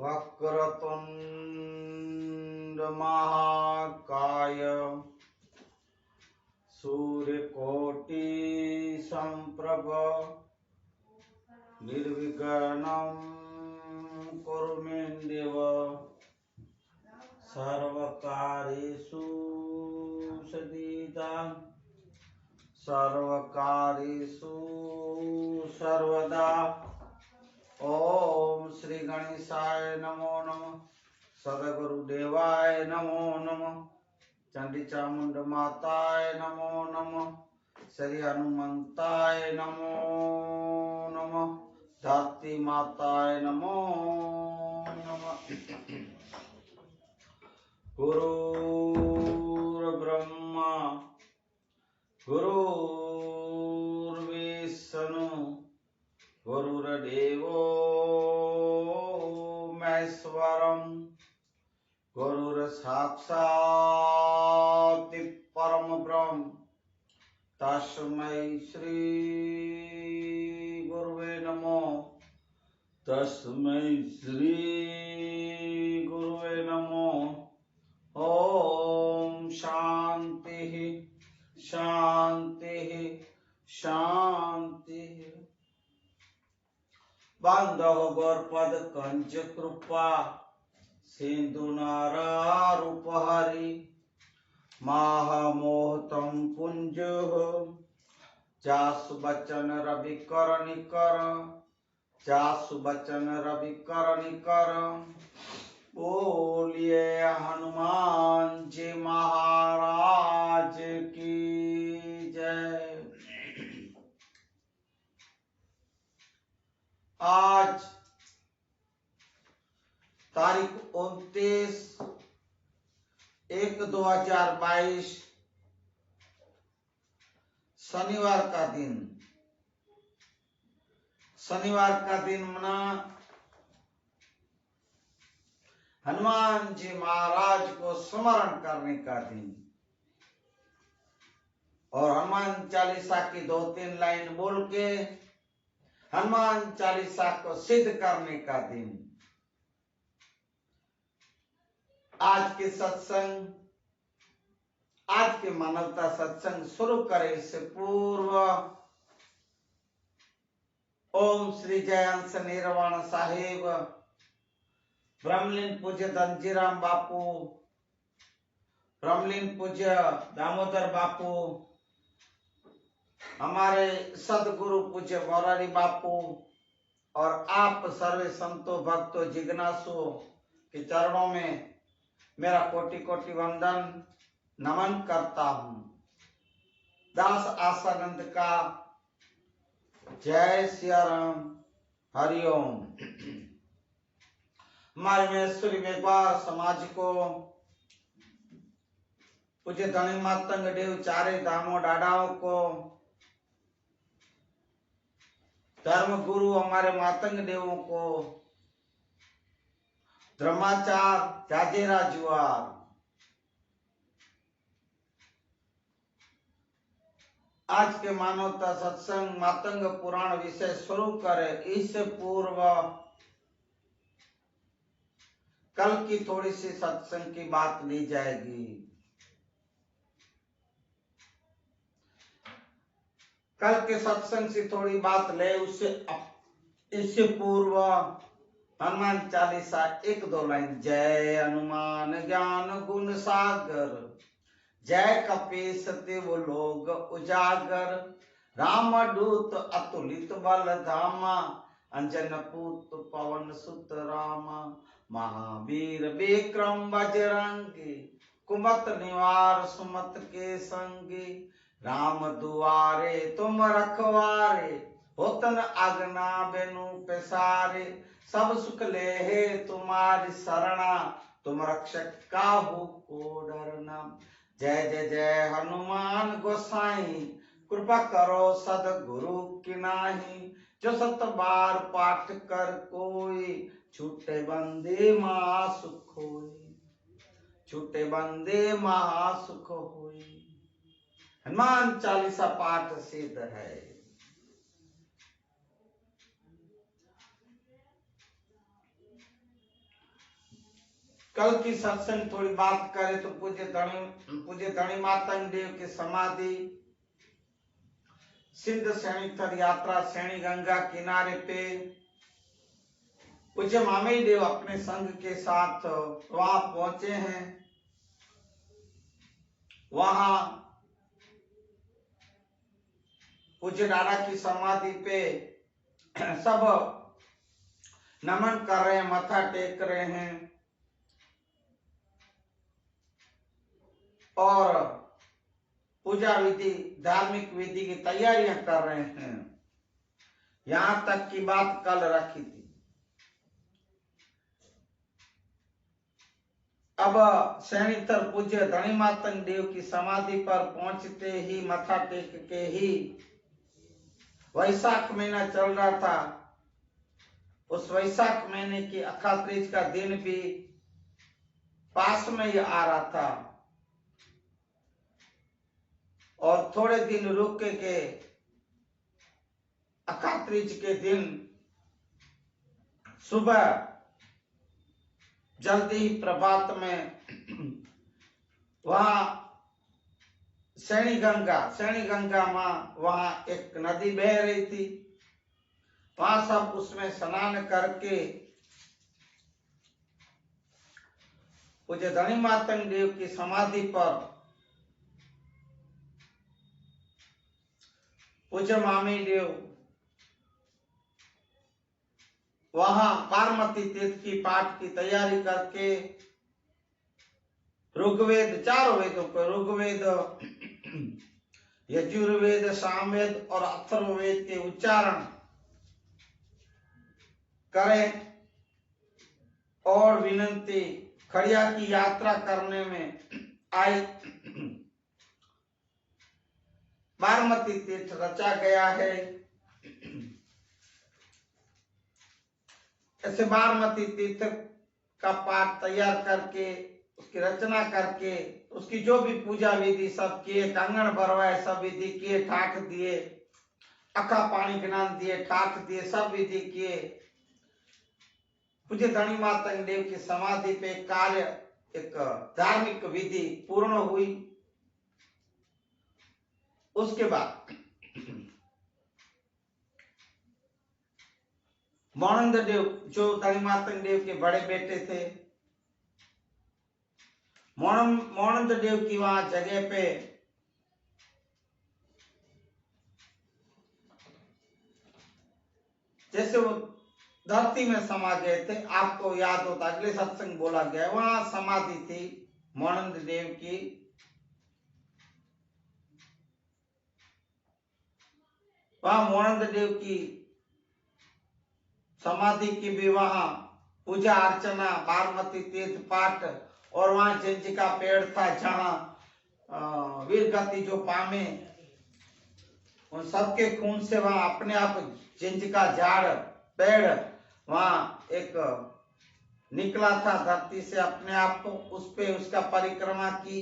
वक्रतुंड महाकाय सूर्यकोटि संप्रभ निर्विघ्नं कुरु मे देव सर्वकार्येषु सर्वदा। ओम श्री गणेशाय नमो नमः, सद्गुरुदेवाय नमो नमः, चंडी चामुंड माताय नमो नमः, श्री हनुमंताय नमो नमः, धरती माताय नमो नमः। गुरुर्ब्रह्मा गुरुर्विष्णु गुरुर्देवो महेश्वरम गुरुर्साक्षात् परम ब्रह्म तस्मै श्री गुरुवे नमो तस्मै श्री गुरुवे नमो। ओम शांति शांति शांति। बांधव गौरपद कंच कृपा सिंधु नारारूपहरि महामोहतम पुंज जासु बचन रवि कर निकर जासु बचन रवि कर निकर। बोलिए हनुमान जी महाराज की जय। आज तारीख 29/1/2022 शनिवार का दिन मना हनुमान जी महाराज को स्मरण करने का दिन और हनुमान चालीसा की 2-3 लाइन बोल के हनुमान चालीसा को सिद्ध करने का दिन। आज के सत्संग, आज के मानवता सत्संग शुरू करे इससे पूर्व ओम श्री जयंत निर्वाण साहिब, ब्रह्मलीन पूज्य धनजीराम बापू, ब्रह्मलीन पूज्य दामोदर बापू, हमारे सदगुरु पूज्य मोरारी बापू और आप सर्वे संतों भक्तों जिज्ञासुओं के चरणों में मेरा कोटि कोटि वंदन नमन करता हूं। दास आसानंद का जय सिया राम, हरिओम। हमारे महेश्वरी मेघवार समाज को पूज्य धनी मातंग देव चारे धामों डाडाओं को, धर्म गुरु हमारे मातंग देवों को, धर्माचार जाजेरा जुआर, आज के मानवता सत्संग मातंग पुराण विषय शुरू करे इससे पूर्व कल की थोड़ी सी सत्संग की बात ली जाएगी। कल के सत्संग से थोड़ी बात ले, इससे पूर्व हनुमान चालीसा 1-2 लाइन। जय हनुमान ज्ञान गुण सागर, जय कपीस तिव लोग उजागर, राम दूत अतुलित बल धामा, अंजन पूत पवन सुत रामा, महावीर विक्रम बजरंगी, कुमत निवार सुमत के संगी, राम दुआरे तुम रखवारे, होतन आगना बेनु पेसारे, सब सुख लेहे तुम्हारी शरणा, तुम रक्षक काहू को डरना। जय जय जय हनुमान गोसाई, कृपा करो सदगुरु की नाही, जो 7 बार पाठ कर कोई, छूटे बंदे महासुख होई, छूटे बंदे महासुख होई। हनुमान चालीसा पाठ सिद्ध है। कल की सत्संग थोड़ी बात करें तो पूज्य धनी मातंग देव की समाधि सिंध सैणीथर यात्रा सैणी गंगा किनारे पे पूज्य मामेय देव अपने संघ के साथ वहां पहुंचे हैं। वहां पूज्य दादा की समाधि पे सब नमन कर रहे हैं, मत्था टेक रहे हैं और पूजा विधि धार्मिक विधि की तैयारियां कर रहे हैं। यहां तक की बात कल रखी थी। अब सैणीथर पूज्य धनी मातंग देव की समाधि पर पहुंचते ही मत्था टेक के ही वैशाख महीना चल रहा था। उस वैशाख महीने की अखात्रीज का दिन भी पास में ही आ रहा था और थोड़े दिन रुक के अखात्रीज के दिन सुबह जल्दी ही प्रभात में वहां सैणी गंगा मां वहां एक नदी बह रही थी। वहां सब उसमें स्नान करके पूज्य धनी मातंग देव की समाधि पर पूज्य मामेय देव वहां बारमती तीर्थ की पाठ की तैयारी करके ऋग्वेद, चारों वेदों को ऋग्वेद, यजुर्वेद, सामवेद और अथर्ववेद के उच्चारण करें और विनंती खड़िया की यात्रा करने में आई। बारमती तीर्थ रचा गया है। ऐसे बारमती तीर्थ का पाठ तैयार करके उसकी रचना करके उसकी जो भी पूजा विधि सब किए, कंगन भरवाए, सब विधि किए, ठाठ दिए, अखा पानी ज्ञान दिए, ठाठ दिए, सब विधि किए। पूज्य धनी मातंग देव की समाधि पे कार्य एक धार्मिक विधि पूर्ण हुई। उसके बाद मोनंद देव जो धनी मातंग देव के बड़े बेटे थे, मोनंद देव की वहां जगह पे जैसे वो धरती में समा गए थे, आपको याद होता अगले सत्संग बोला गया, वहां समाधि थी मोनंद देव की। वहां मोनंद देव की समाधि की भी वहां पूजा अर्चना, बारमती तीर्थ पाठ और वहां जिंज का पेड़ था जहां वीर गति जो पामे उन सबके खून से वहां अपने आप जिंज का झाड़ पेड़ वहां एक निकला था धरती से अपने आप, उस पे उसका परिक्रमा की।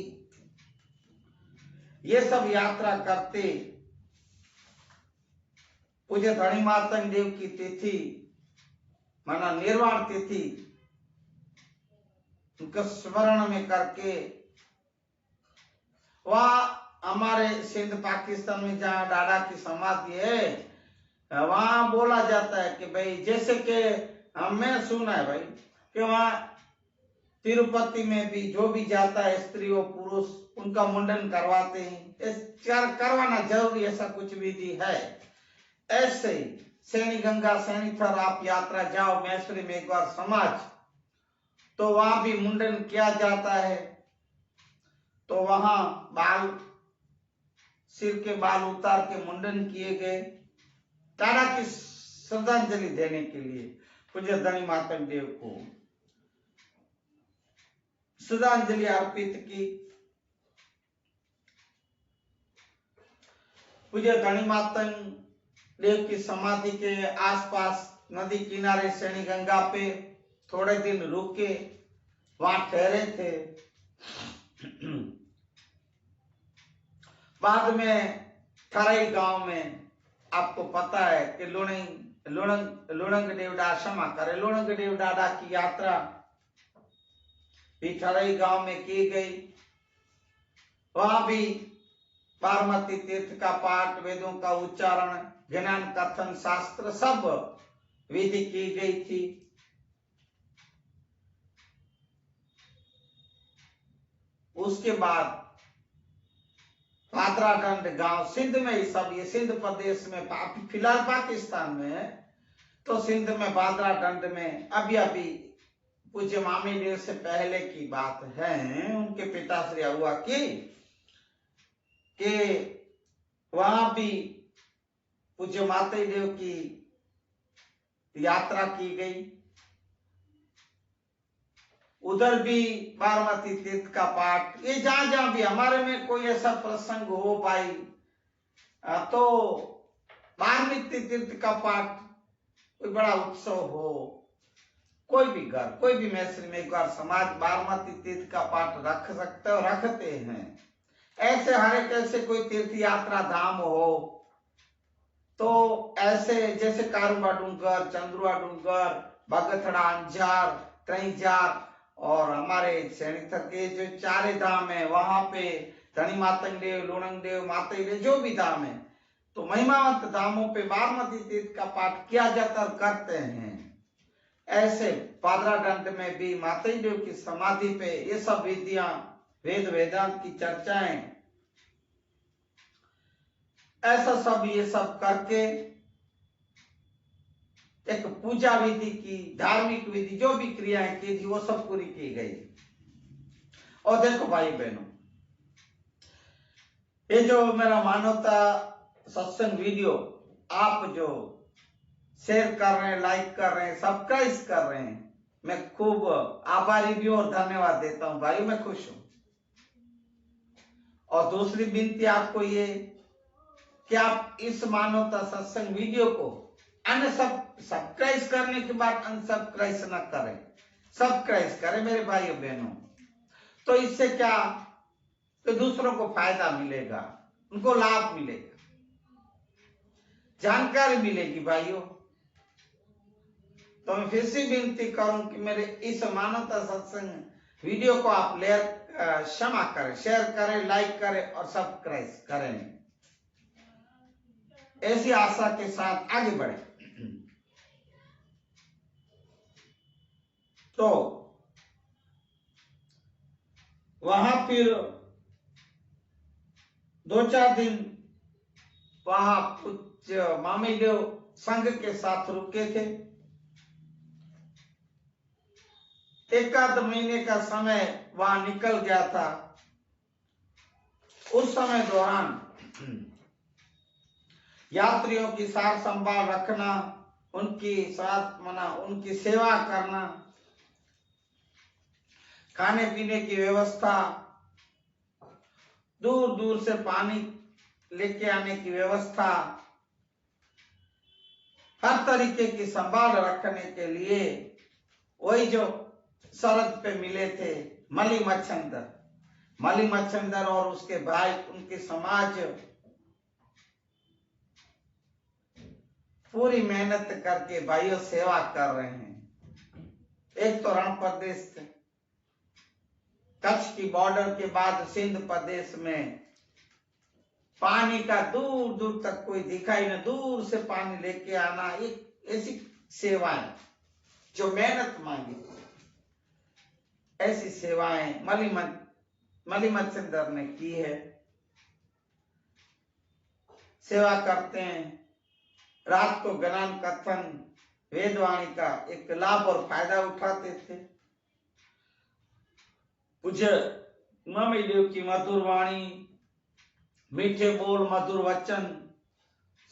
ये सब यात्रा करते पूज्य धनी मातंग देव की तिथि माना निर्वाण तिथि उनका स्मरण में करके वहां हमारे सिंध पाकिस्तान में जहाँ डाडा की समाधि है वहां बोला जाता है कि भाई जैसे कि मैं सुना है भाई कि वहां तिरुपति में भी जो भी जाता है स्त्री और पुरुष उनका मुंडन करवाते हैं। करवाना जरूरी ऐसा कुछ विधि है। ऐसे ही सैणी गंगा सैणीथर आप यात्रा जाओ मैसूरी में एक बार समाज, तो वहां भी मुंडन किया जाता है। तो वहां बाल सिर के बाल उतार के मुंडन किए गए दादा की श्रद्धांजलि देने के लिए। पूज्य धनी मातंग देव को श्रद्धांजलि अर्पित की। पूज्य धनी मातंग देव की समाधि के आसपास नदी किनारे सैणी गंगा पे थोड़े दिन रुके, वहां ठहरे थे। बाद में थराई गांव में आपको पता है कि लुणंग देव दादा क्षमा करे, लुणंग देव दादा की यात्रा पिठरई गांव में की गई। वहां भी पार्वती तीर्थ का पाठ, वेदों का उच्चारण, ज्ञान कथन, शास्त्र सब विधि की गई थी। उसके बाद पादराडंड गांव सिंध में ही सब, ये सिंध प्रदेश में, फिलहाल पाकिस्तान में है, तो सिंध में बादराडंड में अभी अभी पूज्य मामी देव से पहले की बात है, उनके पिताश्री हुआ कि वहां भी पूज्य माता देव की यात्रा की गई। उधर भी पार्वती तीर्थ का पाठ, ये जहां जहां भी हमारे में कोई ऐसा प्रसंग हो भाई, तो पार्वती तीर्थ का पाठ, कोई बड़ा उत्सव हो, कोई भी घर, कोई भी मैसरी में एक बार समाज बारमती तीर्थ का पाठ रख सकते हो, रखते हैं। ऐसे हर एक ऐसे कोई तीर्थ यात्रा धाम हो, तो ऐसे जैसे कारुबा डूंगर, चंद्रुआ डूंगर, बगथड़ा, अंजार, त्रैजार और हमारे सैनिक के जो चारे धाम है, वहां पे धनी मातंग देव, लुणंग देव, मातई देव, जो भी धाम है, तो महिमावंत धामों पे बारमती तीर्थ का पाठ किया जाता और करते हैं। ऐसे पादराडंड में भी मातई देव की समाधि पे ये सब विधियां, वेद वेदांत की चर्चाएं, ऐसा सब ये सब करके एक पूजा विधि की, धार्मिक विधि जो भी क्रियाएं की थी वो सब पूरी की गई। और देखो भाई बहनों, ये जो मेरा मानवता सत्संग वीडियो आप जो शेयर कर रहे हैं, लाइक कर रहे हैं, सब्सक्राइब कर रहे हैं, मैं खूब आभारी भी और धन्यवाद देता हूं भाई, मैं खुश हूं। और दूसरी विनती आपको ये कि आप इस मानवता सत्संग वीडियो को सब्सक्राइब करने के बाद अनसब्सक्राइब न करें, सब्सक्राइब करें मेरे भाइयों बहनों। तो इससे क्या, तो दूसरों को फायदा मिलेगा, उनको लाभ मिलेगा, जानकारी मिलेगी भाइयों। तो मैं फिर से विनती करूं कि मेरे इस मानवता सत्संग वीडियो को आप क्षमा करें, शेयर करें, लाइक करें और सब्सक्राइब करें। ऐसी आशा के साथ आगे बढ़े। तो वहां फिर 2-4 दिन वहां पूज्य मामी देव संघ के साथ रुके थे। 1 महीने का समय वहां निकल गया था। उस समय दौरान यात्रियों की सार संभाल रखना, उनकी साथ मना, उनकी सेवा करना, खाने पीने की व्यवस्था, दूर दूर से पानी लेके आने की व्यवस्था, हर तरीके की संभाल रखने के लिए वही जो सरहद पे मिले थे मली मच्छंदर और उसके भाई, उनके समाज पूरी मेहनत करके भाइयों सेवा कर रहे हैं। एक तो रण प्रदेश थे, कच्छ की बॉर्डर के बाद सिंध प्रदेश में पानी का दूर दूर तक कोई दिखाई न, दूर से पानी लेके आना, एक ऐसी सेवाएं जो मेहनत मांगी, ऐसी सेवाएं मली मच्छंदर ने की है। सेवा करते हैं, रात को ज्ञान कथन, वेदवाणी का एक लाभ और फायदा उठाते थे। पूज्य मामी देव की मधुर वाणी, मीठे बोल, मधुर वचन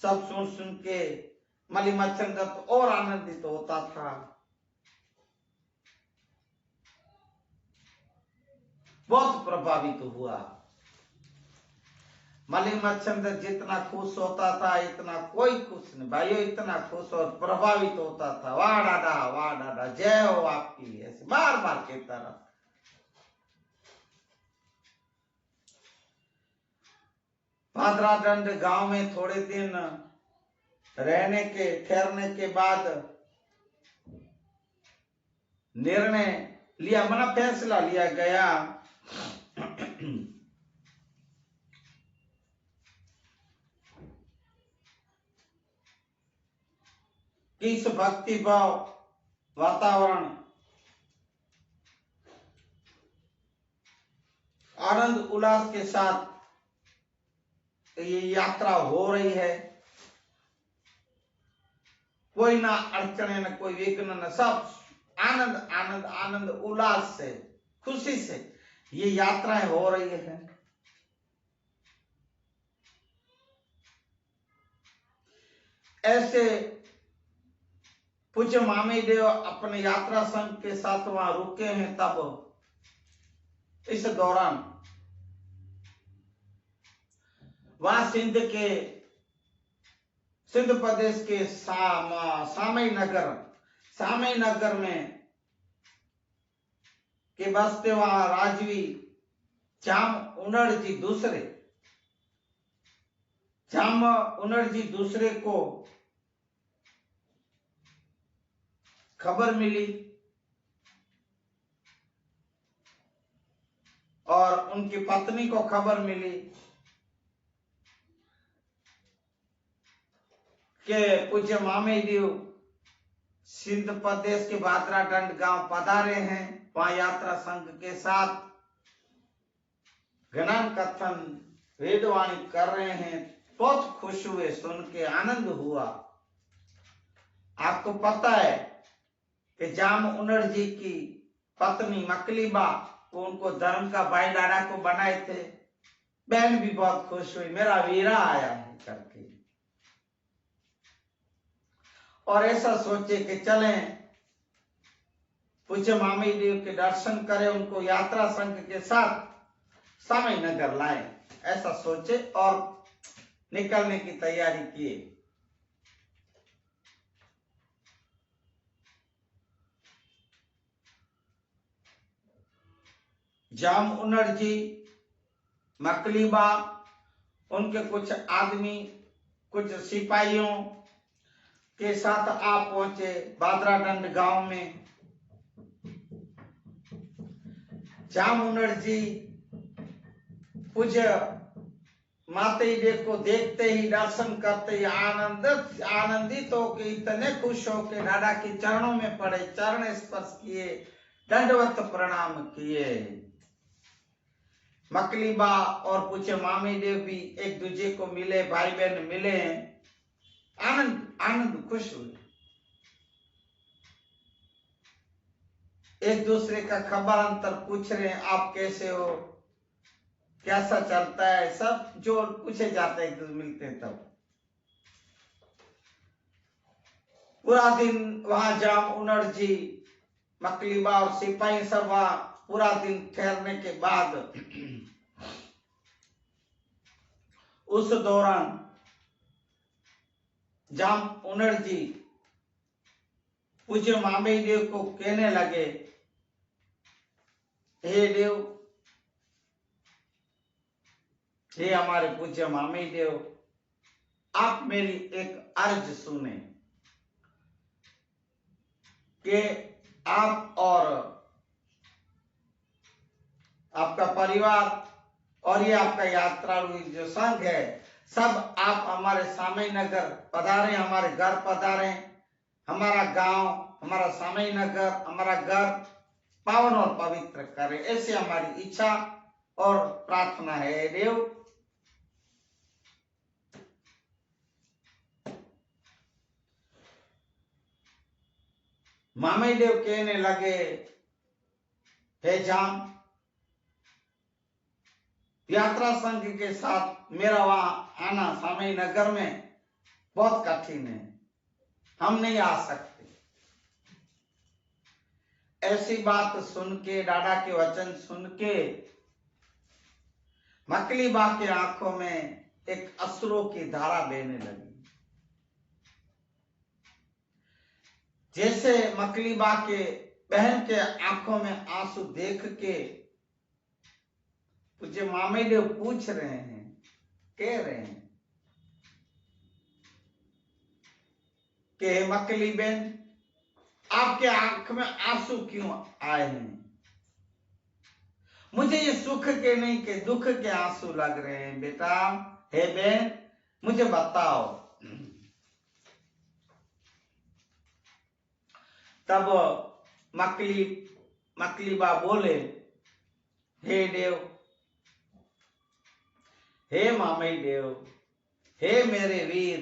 सब सुन सुन के मली मच्छंदर तो और आनंदित होता था। बहुत प्रभावित हुआ। मली मच्छंदर जितना खुश होता था इतना कोई खुश नहीं भाइयों, इतना खुश और प्रभावित होता था। वाह दादा जय हो आपकी, ऐसे बार बार कहता रहा। पादराडंड गांव में थोड़े दिन ठहरने के बाद निर्णय लिया, मना फैसला लिया गया कि इस भक्ति भाव वातावरण आनंद उल्लास के साथ ये यात्रा हो रही है, कोई ना अड़चने न कोई विघ्न न, सब आनंद आनंद आनंद उल्लास से खुशी से ये यात्राएं हो रही है। ऐसे पूज्य मामी देव अपने यात्रा संघ के साथ वहां रुके हैं। तब इस दौरान वहां सिंध प्रदेश के सामई नगर में के बसते वहां राजवी जाम उनड़ जी दूसरे को खबर मिली और उनकी पत्नी को खबर मिली कि पूज्य मामे देव सिंध प्रदेश के बादराडंड गांव पधारे हैं, वहां यात्रा संघ के साथ ज्ञान कथन वेदवाणी कर रहे हैं। बहुत खुश हुए, सुन के आनंद हुआ। आपको पता है कि जाम उनड़ जी की पत्नी मकलीबा वो उनको धर्म का भाई डाड़ा को बनाए थे। बहन भी बहुत खुश हुई, मेरा वीरा आया है करके, और ऐसा सोचे कि चलें पूज्य मामी देव के दर्शन करें, उनको यात्रा संघ के साथ सामई नगर लाए, ऐसा सोचे और निकलने की तैयारी किए। जाम उनड़ जी, मकलीबा, उनके कुछ आदमी, कुछ सिपाहियों के साथ आप पहुंचे बादराडंड गांव में। जाम उनड़ जी पूज्य माते देव को देखते ही, दर्शन करते ही आनंदित होके, इतने खुश होके डाडा के चरणों में पड़े, चरण स्पर्श किए, दंडवत प्रणाम किए। मकलीबा और पूज्य मामी देव भी एक दूसरे को मिले, भाई बहन मिले, आनंद खुश हुए, एक दूसरे का खबर अंतर पूछ रहे हैं, आप कैसे हो, कैसा चलता है, सब जो पूछे जाते हैं, एक दूसरे मिलते हैं। तब पूरा दिन वहां जाम उनड़ जी, मकलीबा और सिपाही सब वहां पूरा दिन ठहरने के बाद उस दौरान जाम उनड़ जी पूज्य मामे देव को कहने लगे, हे देव, हे हमारे पूज्य मामे देव, आप मेरी एक अर्ज सुने कि आप और आपका परिवार और ये आपका यात्रालु जो संघ है, सब आप हमारे सामई नगर पधारे, हमारे घर पधारे, हमारा गांव, हमारा सामई नगर, हमारा घर पावन और पवित्र करे, ऐसी हमारी इच्छा और प्रार्थना है देव। मामे देव कहने लगे, हे जाम, यात्रा संघ के साथ मेरा वहां आना सामई नगर में बहुत कठिन है, हम नहीं आ सकते। ऐसी बात सुन के, डाडा के वचन सुन के, मकलीबा के आंखों में एक अश्रुओं की धारा बहने लगी। जैसे मकलीबा के बहन के आंखों में आंसू देख के पूज्य मामे देव पूछ रहे हैं, कह रहे हैं कि मकली बहन, आपके आंख में आंसू क्यों आए हैं? मुझे ये सुख के नहीं के दुख के आंसू लग रहे हैं बेटा। हे बहन मुझे बताओ। तब मकलीबा बोले, हे देव, हे मामई देव, हे मेरे वीर।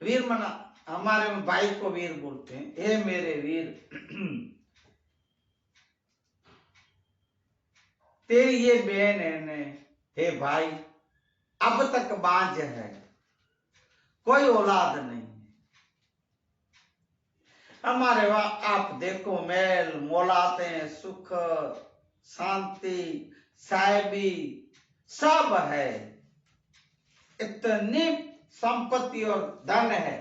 वीर मना हमारे में भाई को वीर बोलते हैं। हे मेरे वीर, तेरी ये बहन है, हे भाई, अब तक बांझ है, कोई औलाद नहीं। हमारे वहां आप देखो मेल मोलाते हैं, सुख शांति साहिबी सब है, इतनी संपत्ति और धन है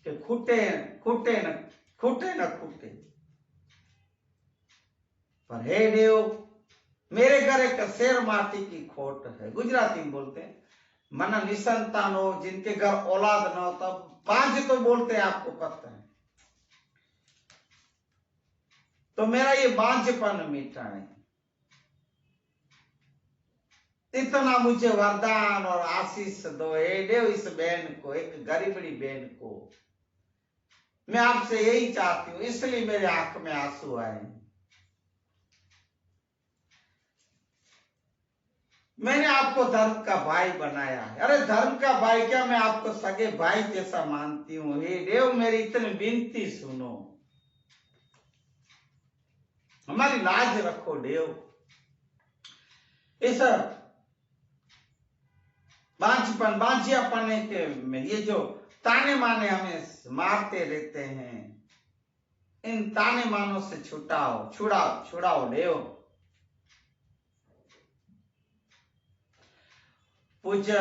कि खूटे न खूटे। पर हे देव, मेरे घर एक शेर माटी की खोट है। गुजराती में बोलते हैं मना निसंतान हो, जिनके घर औलाद न हो, तब बांझ तो बोलते हैं, आपको पता है। तो मेरा ये बांझपन मिटाए, इतना मुझे वरदान और आशीष दो हे देव। इस बहन को, एक गरीबड़ी बहन को, मैं आपसे यही चाहती हूँ, इसलिए मेरे आंख में आंसू आए। मैंने आपको धर्म का भाई बनाया है। अरे धर्म का भाई क्या, मैं आपको सगे भाई जैसा मानती हूँ। हे देव मेरी इतनी विनती सुनो, हमारी लाज रखो देव। इस बांझियापन के में ये जो ताने माने हमें मारते रहते हैं, इन ताने मानों से छुड़ाओ देव। पूज्य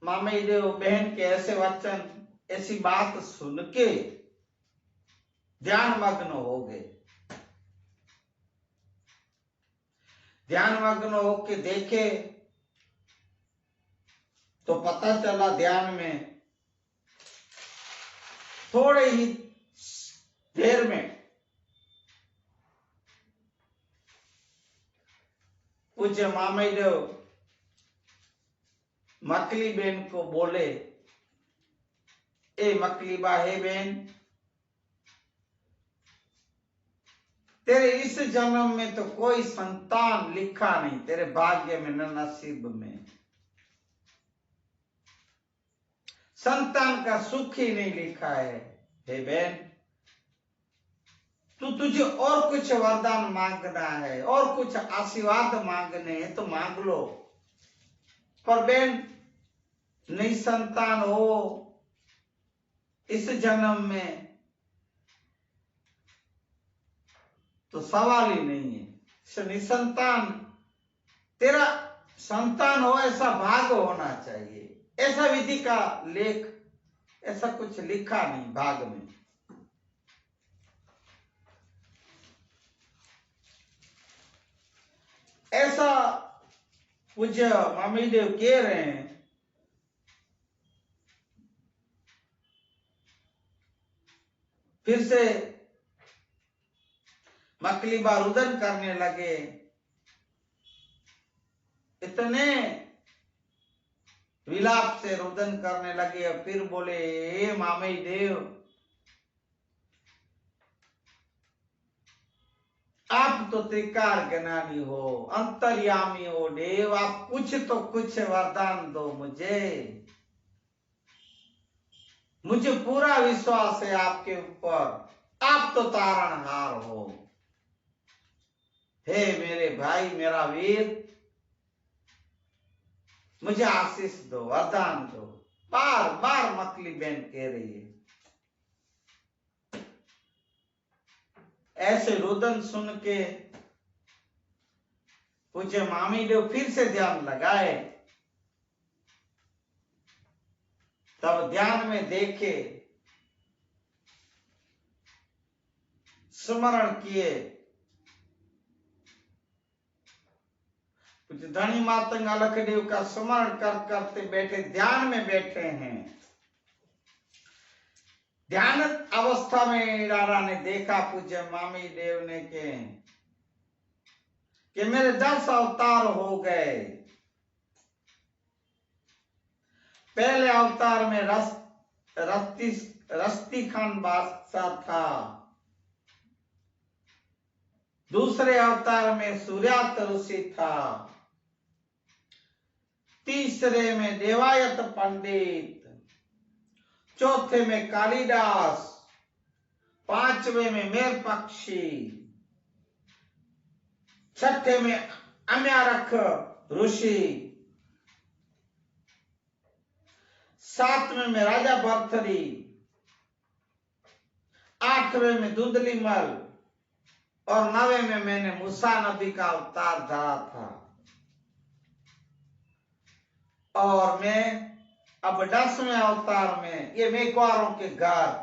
मामई देव बहन के ऐसे वचन, ऐसी बात सुन के ध्यान मग्न हो गए। ध्यान मग्न होके देखे तो पता चला ध्यान में थोड़े ही देर में पूज्य मामई देव मकली बेन को बोले, ए मकलीबा, हे बेन, तेरे इस जन्म में तो कोई संतान लिखा नहीं, तेरे भाग्य में न नसीब में संतान का सुख ही नहीं लिखा है। हे बहन, तुझे और कुछ वरदान मांगना है और कुछ आशीर्वाद मांगने हैं तो मांग लो, पर बहन नहीं संतान हो इस जन्म में तो सवाल ही नहीं है। निसंतान, तेरा संतान हो ऐसा भाग होना चाहिए, ऐसा विधि का लेख, ऐसा कुछ लिखा नहीं भाग में। ऐसा पूज्य मामी देव कह रहे हैं। फिर से मकलीबा रुदन करने लगे, इतने विलाप से रुदन करने लगे। और फिर बोले, हे मामई देव, आप तो त्रिकार ज्ञानी हो, अंतर्यामी हो देव, आप कुछ वरदान दो मुझे पूरा विश्वास है आपके ऊपर, आप तो तारणहार हो। हे मेरे भाई, मेरा वीर, मुझे आशीष दो, वरदान दो। बार बार मकली बहन कह रही है। ऐसे रुदन सुन के पूज्य मामी देव फिर से ध्यान लगाए। तब ध्यान में देखे, स्मरण किए, कुछ धनी मातंग अलख देव का स्मरण करते बैठे, ध्यान में बैठे हैं। ध्यान अवस्था में इडारा ने देखा पूज्य मामी देव ने के कि मेरे 10 अवतार हो गए। पहले अवतार में रस्ती खान बादशाह था, दूसरे अवतार में सूर्यात ऋषि था, तीसरे में देवायत पंडित, चौथे में कालिदास, पांचवे में मेर पक्षी, छठे में अम्यारक ऋषि, सातवें में राजा भर्तरी, आठवें में दुदलीमल और 9वें में मैंने मूसा नबी का अवतार धरा था। और मैं अब 10वें अवतार में ये मेघवारों के घर,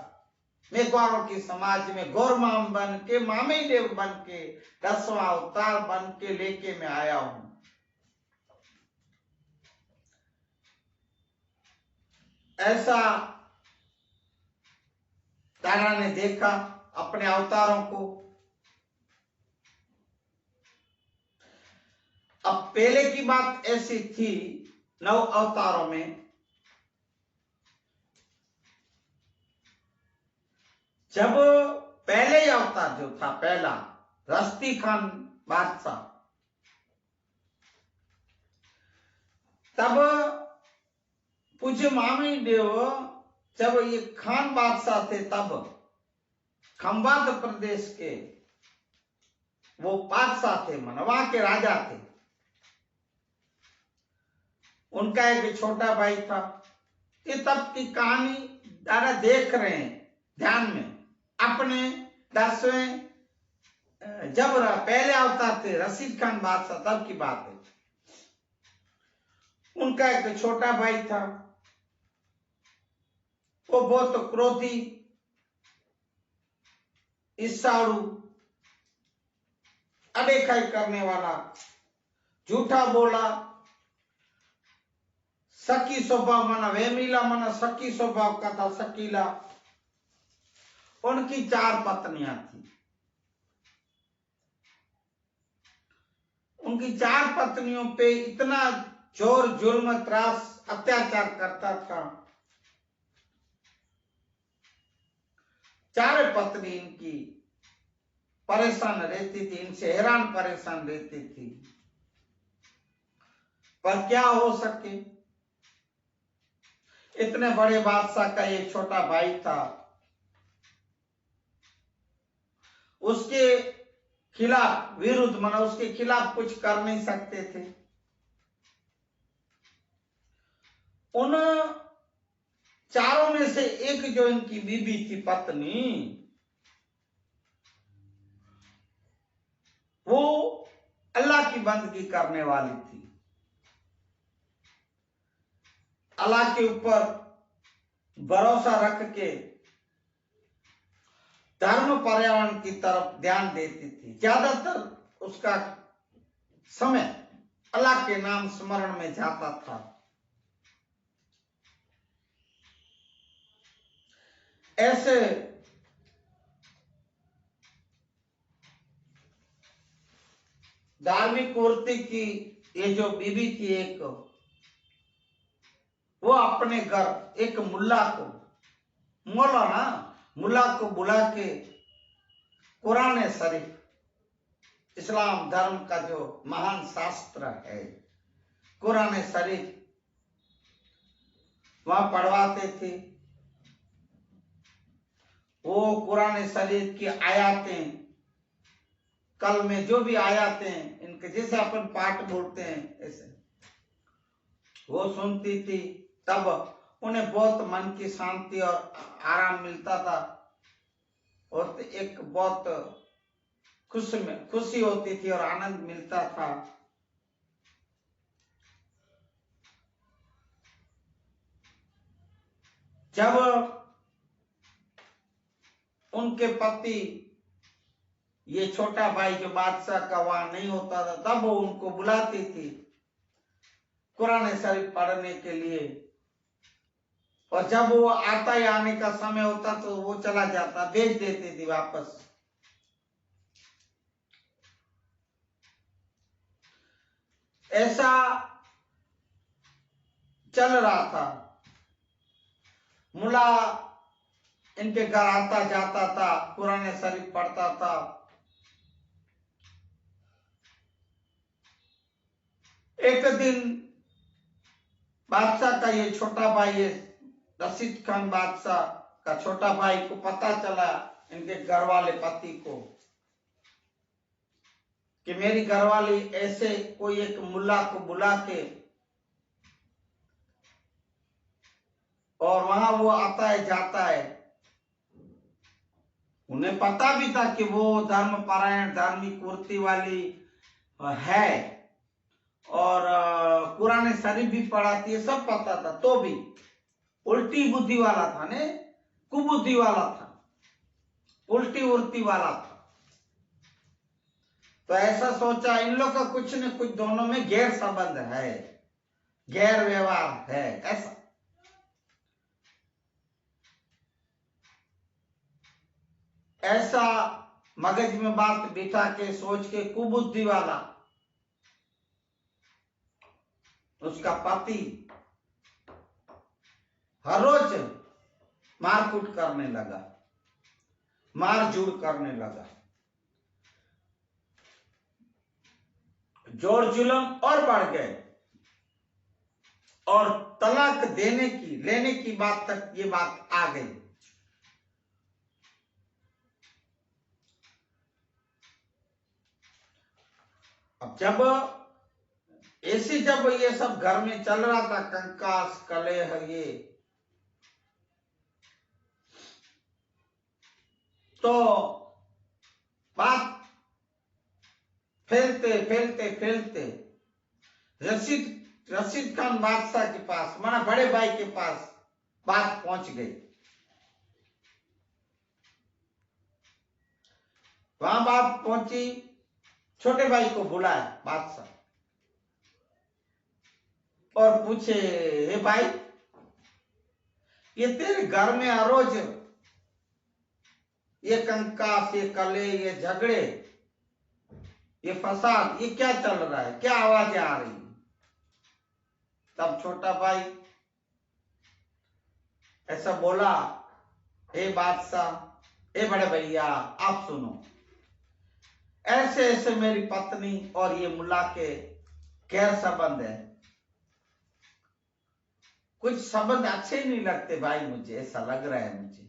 मेघवारों की समाज में गौरमाम बन के, मामी देव बन के 10वां अवतार बन के लेके मैं आया हूं। ऐसा दादा ने देखा अपने अवतारों को। अब पहले की बात ऐसी थी 9 अवतारों में, जब पहले ही अवतार जो था पहला रस्ती खान बादशाह, तब पूज्य मामी देव जब ये खान बादशाह थे तब खंबात प्रदेश के वो बादशाह थे, मन वहां के राजा थे। उनका एक छोटा भाई था। ये तब की कहानी दादा देख रहे हैं ध्यान में। अपने 10वें जब पहले अवतार थे रशीद खान बादशाह, तब की बात है। उनका एक छोटा भाई था, वो बहुत क्रोधी, ईर्ष्यालु, अदेखाई करने वाला, झूठा बोला, सकी स्वभाव मना वेमिला मना सकी स्वभाव का था, शकीला। उनकी 4 पत्नियां थी। उनकी 4 पत्नियों पे इतना जोर जुल्म त्रास अत्याचार करता था। 4 पत्नी इनकी परेशान रहती थी, इनसे हैरान परेशान रहती थी। पर क्या हो सके, इतने बड़े बादशाह का एक छोटा भाई था, उसके खिलाफ विरुद्ध मना उसके खिलाफ कुछ कर नहीं सकते थे। उन 4 में से एक जो इनकी बीबी थी, पत्नी, वो अल्लाह की बंदगी करने वाली थी। अल्लाह के ऊपर भरोसा रख के धर्म पर्यावरण की तरफ ध्यान देती थी। ज्यादातर उसका समय अल्लाह के नाम स्मरण में जाता था। ऐसे धार्मिक वृत्ति की ये जो बीबी थी एक, वो अपने घर एक मुल्ला को, मुल्ला को बुला के कुरान शरीफ, इस्लाम धर्म का जो महान शास्त्र है कुरान शरीफ, वहां पढ़वाते थे। वो कुरान शरीफ की आयातें, कल में जो भी आयातें इनके जैसे अपन पाठ बोलते हैं ऐसे वो सुनती थी। तब उन्हें बहुत मन की शांति और आराम मिलता था और एक बहुत खुशी होती थी और आनंद मिलता था। जब उनके पति ये छोटा भाई जो बादशाह का वहां नहीं होता था, तब वो उनको बुलाती थी कुरान शरीफ पढ़ने के लिए। और जब वो आता या आने का समय होता तो वो चला जाता, भेज देती थी वापस। ऐसा चल रहा था। मुल्ला इनके घर आता जाता था, कुरान शरीफ पढ़ता था। एक दिन बादशाह का ये छोटा भाई है, रशीद खान बादशाह का छोटा भाई को पता चला, इनके घर वाले पति को, कि मेरी घरवाली ऐसे कोई एक मुल्ला को बुला के और वहां वो आता है जाता है। उन्हें पता भी था कि वो धर्म परायण धार्मिक वृत्ति वाली है और कुरान शरीफ भी पढ़ाती है, सब पता था, तो भी उल्टी बुद्धि वाला था, ने कुबुद्धि वाला था, उल्टी वृत्ति वाला था। तो ऐसा सोचा इन लोग का कुछ न कुछ दोनों में गैर संबंध है, गैर व्यवहार है। ऐसा मगज में बात बिठा के सोच के कुबुद्धि वाला उसका पति हर रोज मारकूट करने लगा, मारझूड़ करने लगा, जोर जुलम और बढ़ गए और तलाक देने की लेने की बात तक ये बात आ गई। अब जब ऐसे जब ये सब घर में चल रहा था, कंकास कलेह, ये तो बात फैलते फैलते फैलते रशीद खान बादशाह के पास, माना बड़े भाई के पास बात पहुंच गई। वहां बात पहुंची, छोटे भाई को बुलाया बादशाह और पूछे, हे भाई, ये तेरे घर में हर रोज ये कंकास, ये कले, ये झगड़े, ये फसाद, ये क्या चल रहा है, क्या आवाजें आ रही? तब छोटा भाई ऐसा बोला, हे बादशाह, हे बड़े भैया, आप सुनो, ऐसे ऐसे मेरी पत्नी और ये मुल्ला के गैर संबंध है, कुछ संबंध अच्छे नहीं लगते भाई, मुझे ऐसा लग रहा है। मुझे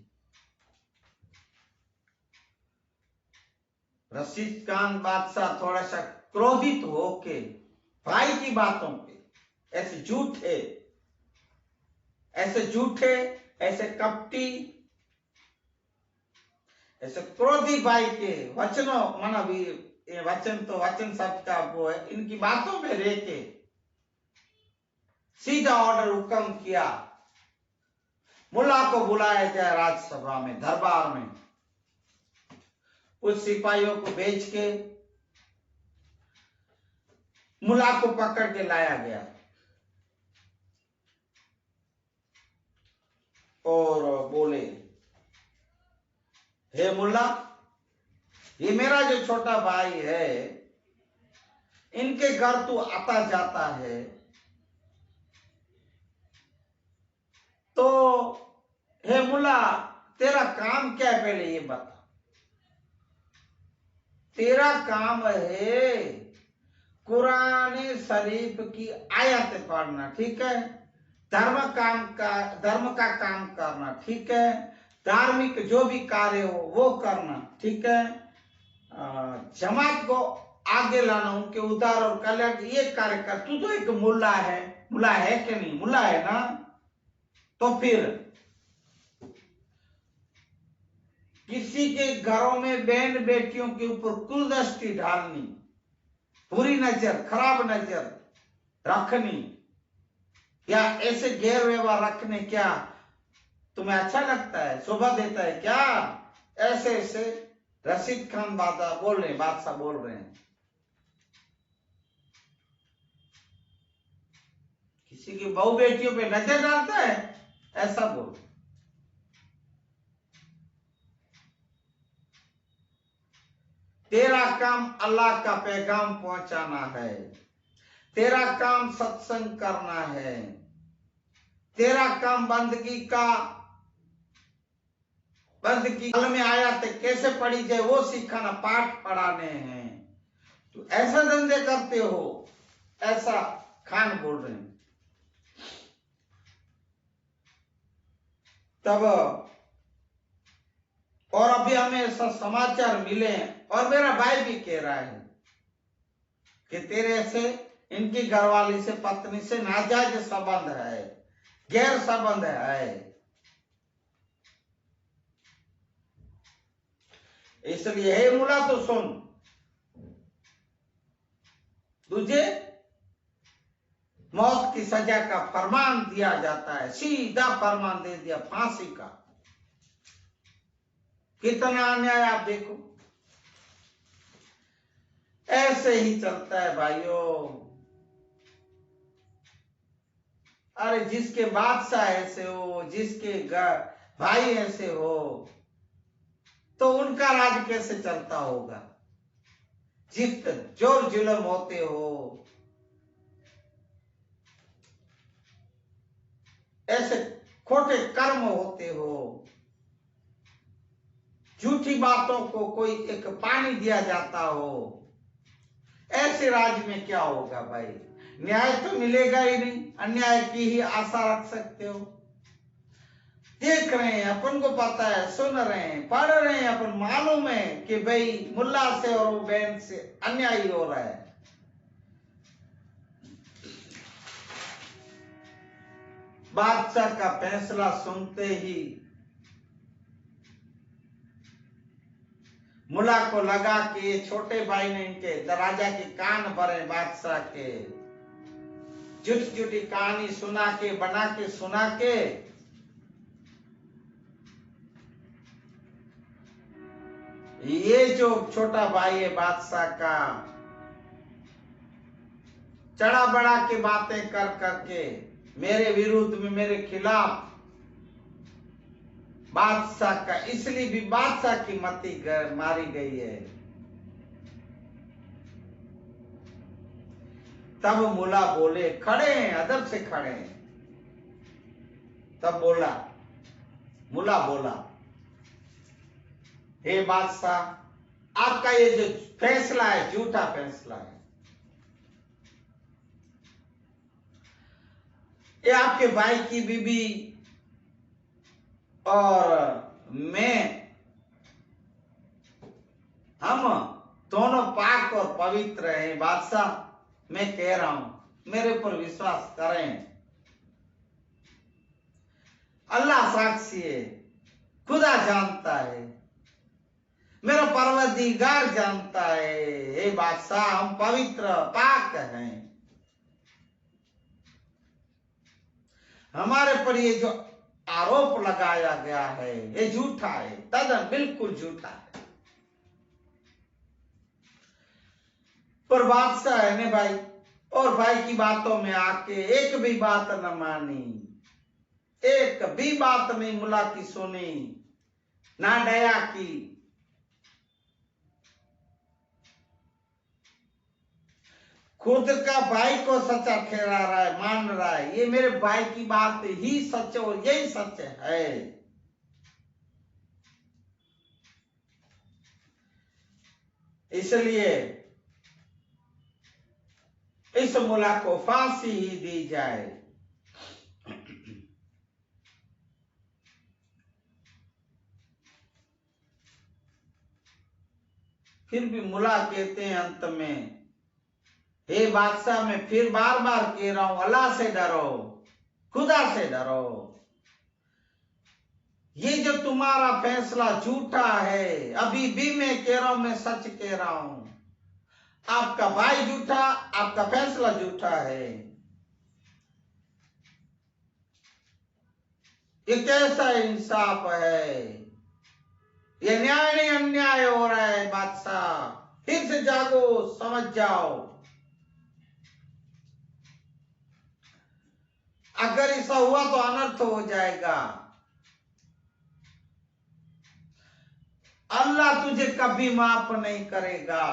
रशीद खान बादशाह थोड़ा सा क्रोधित होके भाई की बातों पे, ऐसे झूठे, ऐसे कपटी, ऐसे क्रोधी भाई के वचनों, माना भी वचन तो वचन शब्द का वो है, इनकी बातों में रह के सीधा ऑर्डर हुक्म किया, मुल्ला को बुलाया जाए राज्यसभा में, दरबार में। कुछ सिपाहियों को भेज के मुल्ला को पकड़ के लाया गया और बोले, हे मुल्ला, ये मेरा जो छोटा भाई है, इनके घर तू आता जाता है, तो हे मुल्ला, तेरा काम क्या है, पहले ये बता। तेरा काम है कुरान शरीफ की आयत पढ़ना, ठीक है, धर्म का काम करना, ठीक है, धार्मिक जो भी कार्य हो वो करना, ठीक है, जमात को आगे लाना, उनके उद्धार और कल्याण, ये कार्य कर। तू तो एक मुल्ला है कि नहीं, मुल्ला है ना, तो फिर किसी के घरों में बहन बेटियों के ऊपर कुदृष्टि डालनी, बुरी नजर, खराब नजर रखनी या ऐसे गैर व्यवहार रखने, क्या तुम्हें अच्छा लगता है, शोभा देता है क्या? ऐसे ऐसे रशीद खान बादशाह बोल रहे हैं। किसी की बहू बेटियों पे नजर डालता है, ऐसा बोल। तेरा काम अल्लाह का पैगाम पहुंचाना है, तेरा काम सत्संग करना है, तेरा काम बंदगी हाल में आया तो कैसे पढ़ी जाए वो सिखाना, पाठ पढ़ाने हैं। तो ऐसा धंधे करते हो, ऐसा खान बोल रहे हैं। तब और अभी हमें ऐसा समाचार मिले और मेरा भाई भी कह रहा है कि तेरे से इनकी घरवाली से, पत्नी से नाजायज संबंध है, गैर संबंध है। इसलिए हे मुला तो सुन, तुझे मौत की सजा का फरमान दिया जाता है, सीधा फरमान दे दिया फांसी का। कितना अन्याय आप देखो, ऐसे ही चलता है भाइयों। अरे जिसके बादशाह ऐसे हो, जिसके भाई ऐसे हो, तो उनका राज कैसे चलता होगा। जित जोर जुल्म होते हो, ऐसे खोटे कर्म होते हो, झूठी बातों को कोई एक पानी दिया जाता हो, ऐसे राज में क्या होगा भाई। न्याय तो मिलेगा ही नहीं, अन्याय की ही आशा रख सकते हो। देख रहे हैं, अपन को पता है, सुन रहे हैं, पढ़ रहे हैं, अपन मालूम है कि भाई मुल्ला से और बहन से अन्याय हो रहा है। बादशाह का फैसला सुनते ही मुल्ला को लगा कि ये छोटे भाई ने इनके राजा के कान भरे, बादशाह के झूठी झूठी कहानी सुना के, बना के, सुना के ये जो छोटा भाई है बादशाह का, चढ़ा बढ़ा के बातें कर करके मेरे विरुद्ध में, मेरे खिलाफ बादशाह का, इसलिए भी बादशाह की मती मारी गई है। तब मुल्ला बोले, खड़े हैं, अदब से खड़े हैं। तब मुल्ला बोला, हे बादशाह, आपका ये जो फैसला है झूठा फैसला है। ये आपके भाई की बीबी और मैं, हम दोनों पाक और पवित्र हैं। बादशाह, मैं कह रहा हूं, मेरे पर विश्वास करें। अल्लाह साक्षी है, खुदा जानता है, मेरा परवरदिगार जानता है। हे बादशाह, हम पवित्र पाक हैं। हमारे पर ये जो आरोप लगाया गया है ये झूठा है, तदन बिल्कुल झूठा है। पर बादशाह है ने भाई, और भाई की बातों में आके एक भी बात न मानी, एक भी बात नहीं मुल्ला की सुनी, ना दया की। खुद का भाई को सच्चा ठहरा रहा है, मान रहा है, ये मेरे भाई की बात ही सच और यही सच है। इसलिए इस मुल्ला को फांसी ही दी जाए। फिर भी मुल्ला कहते हैं अंत में, हे बादशाह, मैं फिर बार बार कह रहा हूं, अल्लाह से डरो, खुदा से डरो। ये जो तुम्हारा फैसला झूठा है, अभी भी मैं कह रहा हूं, मैं सच कह रहा हूं। आपका भाई झूठा, आपका फैसला झूठा है। ये कैसा इंसाफ है, ये न्याय नहीं अन्याय हो रहा है। बादशाह, फिर से जागो, समझ जाओ। अगर ऐसा हुआ तो अनर्थ हो जाएगा। अल्लाह तुझे कभी माफ नहीं करेगा।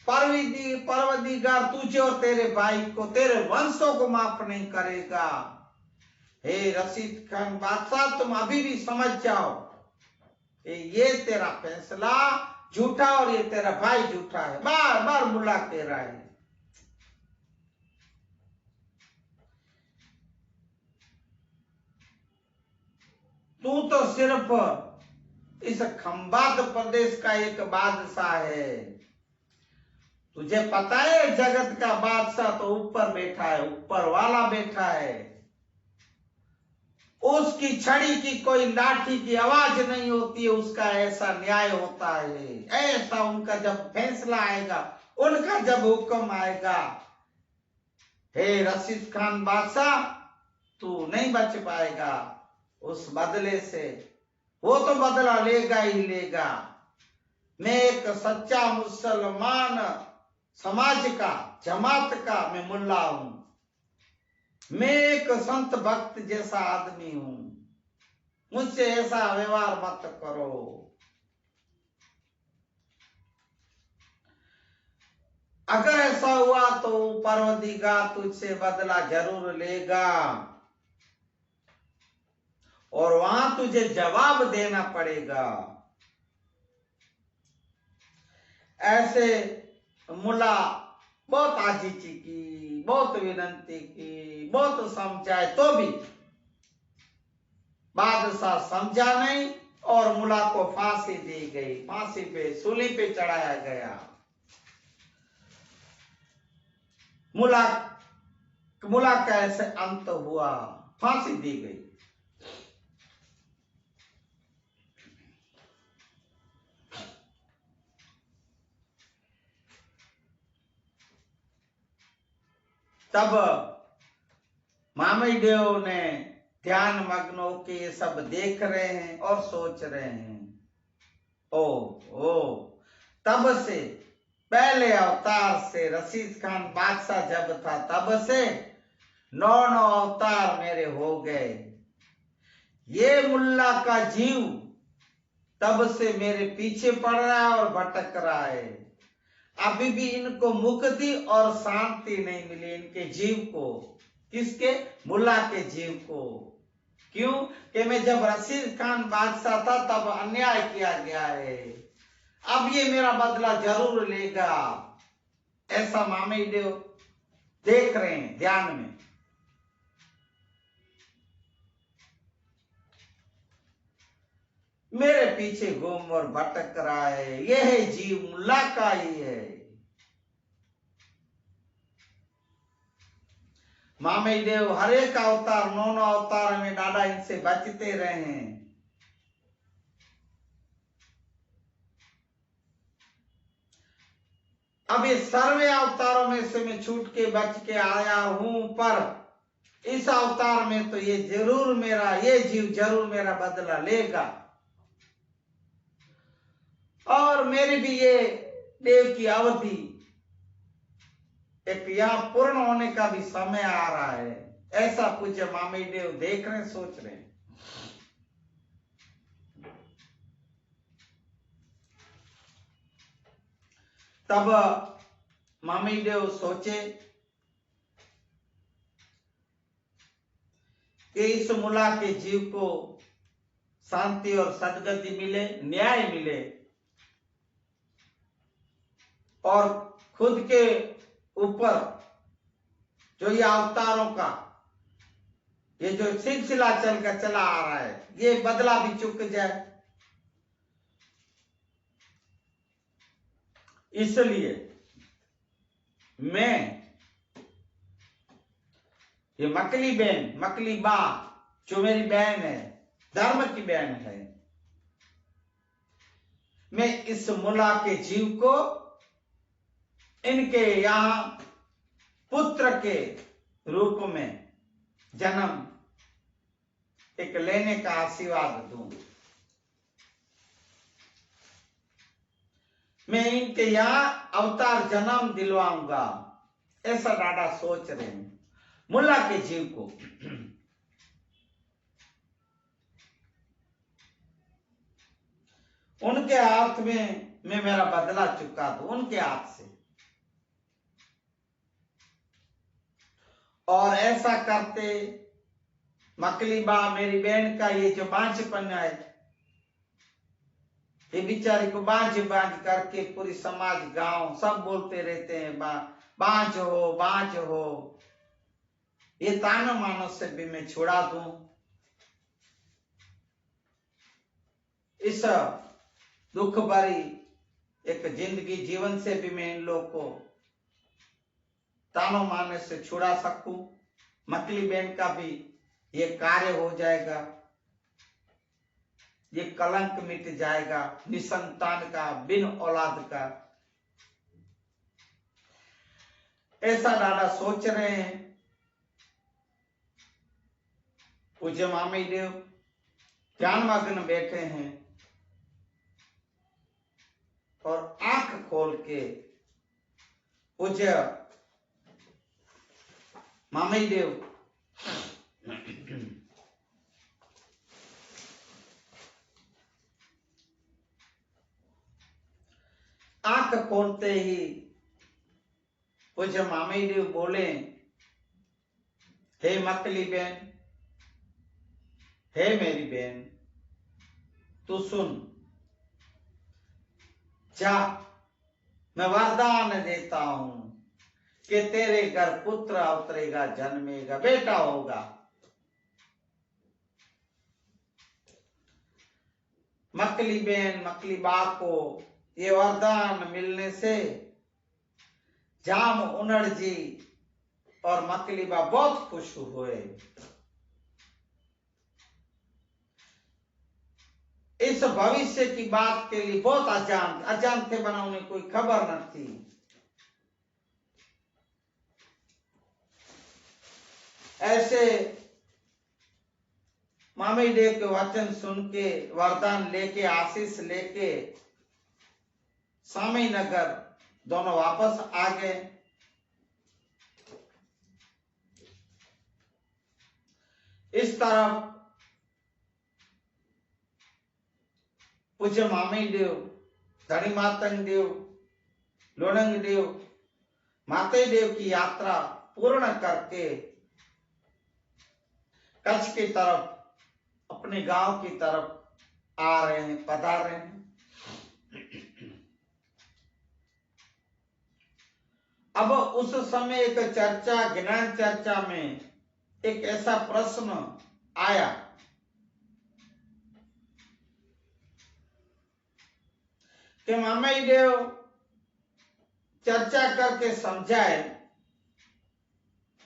परवदिगार तुझे और तेरे भाई को, तेरे वंशों को माफ नहीं करेगा। हे रशीद खान बादशाह, तुम अभी भी समझ जाओ ये तेरा फैसला झूठा और ये तेरा भाई झूठा है। बार बार मुल्ला कह रहा है। तू तो सिर्फ इस खंबात प्रदेश का एक बादशाह है। तुझे पता है जगत का बादशाह तो ऊपर बैठा है, ऊपर वाला बैठा है। उसकी छड़ी की कोई लाठी की आवाज नहीं होती है, उसका ऐसा न्याय होता है। ऐसा उनका जब फैसला आएगा, उनका जब हुक्म आएगा, हे रशीद खान बादशाह, तू नहीं बच पाएगा उस बदले से। वो तो बदला लेगा ही लेगा। मैं एक सच्चा मुसलमान समाज का, जमात का मैं मुल्ला हूं। मैं एक संत भक्त जैसा आदमी हूं। मुझसे ऐसा व्यवहार मत करो। अगर ऐसा हुआ तो परवदिगार तुझसे बदला जरूर लेगा और वहां तुझे जवाब देना पड़ेगा। ऐसे मुल्ला बहुत आजीजी की, बहुत विनती की, बहुत समझाए तो भी बादशाह समझा नहीं और मुल्ला को फांसी दी गई। फांसी पे, सूली पे चढ़ाया गया। मुल्ला का ऐसे अंत हुआ, फांसी दी गई। तब मामीदेव ने ध्यान मग्न होकर ये सब देख रहे हैं और सोच रहे हैं। ओ तब से पहले अवतार से रशीद खान बादशाह जब था, तब से 9 अवतार मेरे हो गए। ये मुल्ला का जीव तब से मेरे पीछे पड़ रहा है और भटक रहा है। अभी भी इनको मुक्ति और शांति नहीं मिली, इनके जीव को। किसके? मुल्ला के जीव को। क्यों? कि मैं जब रशीद खान बादशाह था तब अन्याय किया गया है। अब ये मेरा बदला जरूर लेगा, ऐसा मामीदेव देख रहे हैं ध्यान में। मेरे पीछे घूम और भटक रहा है। यह जीव मुल्ला का ही है। मामीदेव हर एक अवतार, 9 अवतार में दादा इनसे बचते रहे हैं। अब ये सर्वे अवतारों में से मैं छूट के बच के आया हूं, पर इस अवतार में तो ये जरूर मेरा, ये जीव जरूर मेरा बदला लेगा और मेरी भी ये देव की अवधि एक यहां पूर्ण होने का भी समय आ रहा है। ऐसा पूज्य मामीदेव देख रहे, सोच रहे हैं। तब मामीदेव सोचे कि इस मुल्ला के जीव को शांति और सदगति मिले, न्याय मिले और खुद के ऊपर जो ये अवतारों का ये जो सिलसिला चलकर चला आ रहा है, ये बदला भी चुक जाए। इसलिए मैं ये मकली बहन, मकली मां जो मेरी बहन है, धर्म की बहन है, मैं इस मुल्ला के जीव को इनके यहां पुत्र के रूप में जन्म एक लेने का आशीर्वाद दूं। मैं इनके यहां अवतार जन्म दिलवाऊंगा, ऐसा दादा सोच रहे हैं मुल्ला के जीव को। उनके हाथ में मैं मेरा बदला चुका दूं, उनके हाथ से। और ऐसा करते मकलीबा मेरी बहन का ये जो बांझपन है, ये बेचारी को बांझ बांझ करके पूरी समाज गांव सब बोलते रहते हैं बांझ हो बांझ हो। ये ताना मानो से भी मैं छुड़ा दूं, इस दुख भरी एक जिंदगी जीवन से भी मैं इन लोग को तानों मारने से छुड़ा सकूं। मकली बहन का भी ये कार्य हो जाएगा, ये कलंक मिट जाएगा निसंतान का, बिन औलाद का। ऐसा दादा सोच रहे हैं। पूज्य मामी देव ध्यानमग्न बैठे हैं और आंख खोल के पूज्य मामी देव आंख खोलते ही पूज्य मामी देव बोले, हे मकली बहन, हे मेरी बहन, तू सुन, जा, मैं वरदान देता हूं कि तेरे घर पुत्र अवतरेगा, जन्मेगा, बेटा होगा। मकली बहन मकली बा को ये वरदान मिलने से जाम उनड़ जी और मकली बा बहुत खुश हुए। इस भविष्य की बात के लिए बहुत अजान थे, बना उन्हें कोई खबर न थी। ऐसे मामी देव के वचन सुन के, वरदान लेके, आशीष लेके स्वामी नगर दोनों वापस आ गए। इस तरफ पूज्य मामी देव, धनी मातंग देव, लोणंग देव, माते देव की यात्रा पूर्ण करके कच्छ की तरफ, अपने गांव की तरफ आ रहे हैं, पधार रहे हैं। अब उस समय एक चर्चा, ज्ञान चर्चा में एक ऐसा प्रश्न आया कि मामाई देव चर्चा करके समझाए।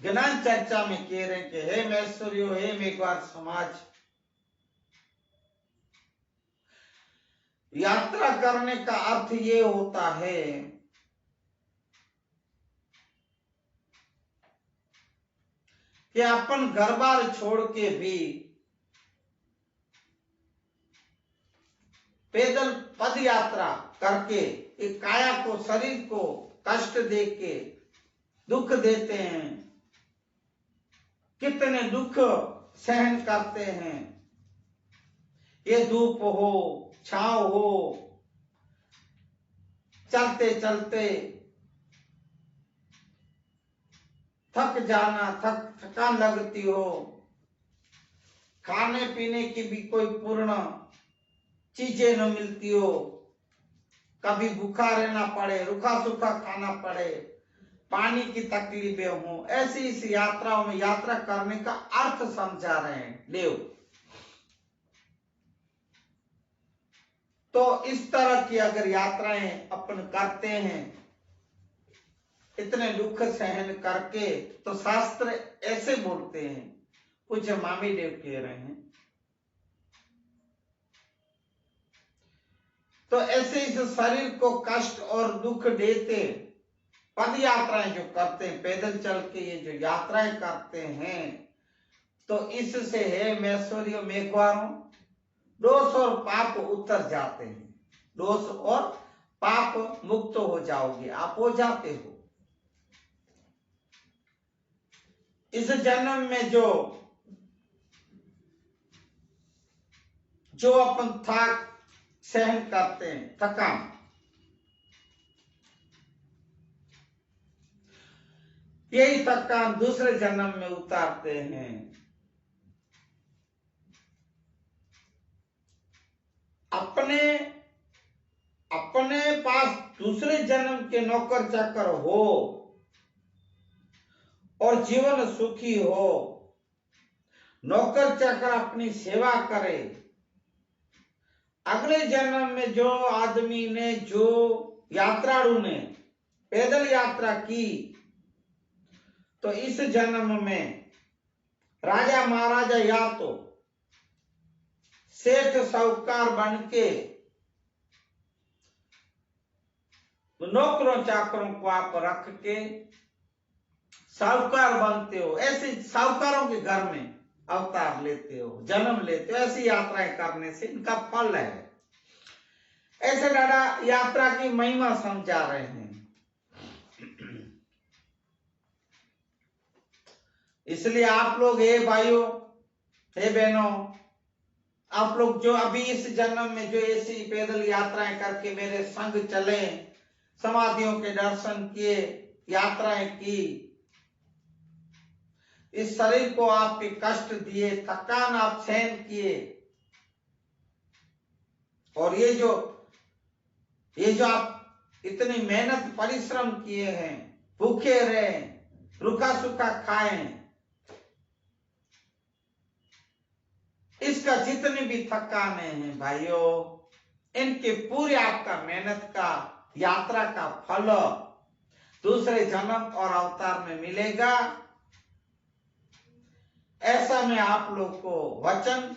ज्ञान चर्चा में कह रहे कि हे मैश्वर्यो, हे मेघवार समाज, यात्रा करने का अर्थ ये होता है कि अपन घर बार छोड़ के भी पैदल पद यात्रा करके एक काया को, शरीर को कष्ट दे के दुख देते हैं। कितने दुख सहन करते हैं। ये धूप हो, छांव हो, चलते चलते थक जाना, थकान लगती हो, खाने पीने की भी कोई पूर्ण चीजें न मिलती हो, कभी भूखा रहना पड़े, रूखा सूखा खाना पड़े, पानी की तकलीफें हो। ऐसी इस यात्राओं में यात्रा करने का अर्थ समझा रहे हैं देव। तो इस तरह की अगर यात्राएं अपन करते हैं, इतने दुख सहन करके, तो शास्त्र ऐसे बोलते हैं, कुछ मामी देव कह रहे हैं। तो ऐसे इस शरीर को कष्ट और दुख देते पद यात्राएं जो करते हैं, पैदल चल के ये जो यात्राएं करते हैं, तो इससे है मैश्वर्य मेघवारों, दोष और पाप उतर जाते हैं। दोष और पाप मुक्त हो जाओगे, आप हो जाते हो। इस जन्म में जो अपन थक सहन करते हैं, थकान, यही थकान दूसरे जन्म में उतारते हैं। अपने पास दूसरे जन्म के नौकर चाकर हो और जीवन सुखी हो, नौकर चाकर अपनी सेवा करे। अगले जन्म में जो आदमी ने, जो यात्राड़ू ने पैदल यात्रा की, तो इस जन्म में राजा महाराजा या तो सेठ साहूकार बन के नौकरों चाकरों को आप रख के साहूकार बनते हो, ऐसे साहूकारों के घर में अवतार लेते हो, जन्म लेते हो। ऐसी यात्राएं करने से इनका फल है। ऐसे दादा यात्रा की महिमा समझा रहे हैं। इसलिए आप लोग, हे भाइयों, हे बहनों, आप लोग जो अभी इस जन्म में जो ऐसी पैदल यात्राएं करके मेरे संग चले, समाधियों के दर्शन किए, यात्राएं की, इस शरीर को आपके कष्ट दिए, थकान आप सहन किए, और ये जो आप इतनी मेहनत परिश्रम किए हैं, भूखे रहे, रूखा सूखा खाएं, इसका जितनी भी थकाने हैं भाइयों, इनके पूरे आपका मेहनत का, यात्रा का फल दूसरे जन्म और अवतार में मिलेगा। ऐसा मैं आप लोग को वचन,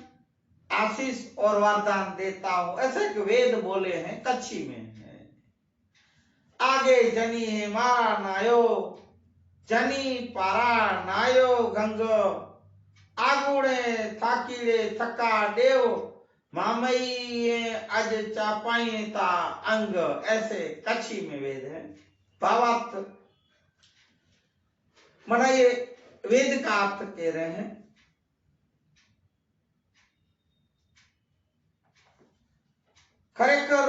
आशीष और वरदान देता हूं। ऐसे एक वेद बोले हैं, कच्छी में है, आगे जनी है मारा नायो, जनी पारा नायो गंग, आगुड़े थाकीड़े थका देव, मामई अज चापाई ता अंग। ऐसे कच्छी में वेद है। भावार्थ मना ये वेद का अर्थ कह रहे हैं। खरेखर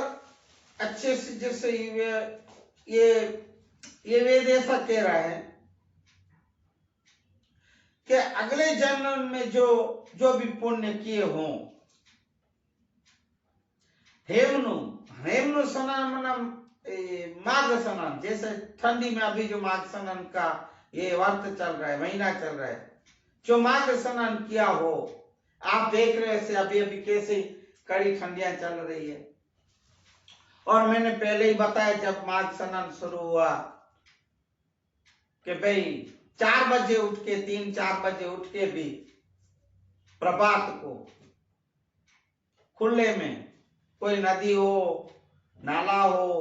अच्छे से जैसे ये वेद ऐसा कह रहा है कि अगले जन्म में जो भी पुण्य किए हों, हेमनु स्नान मना माघ स्नान, जैसे ठंडी में अभी जो माघ स्नान का ये वर्त चल रहा है, महीना चल रहा है, जो माघ स्नान किया हो, आप देख रहे हैं अभी अभी कैसे कड़ी ठंडियां चल रही है। और मैंने पहले ही बताया जब माघ स्नान शुरू हुआ कि भाई 4 बजे उठ के, 3-4 बजे उठ के भी प्रभात को खुले में, कोई नदी हो, नाला हो,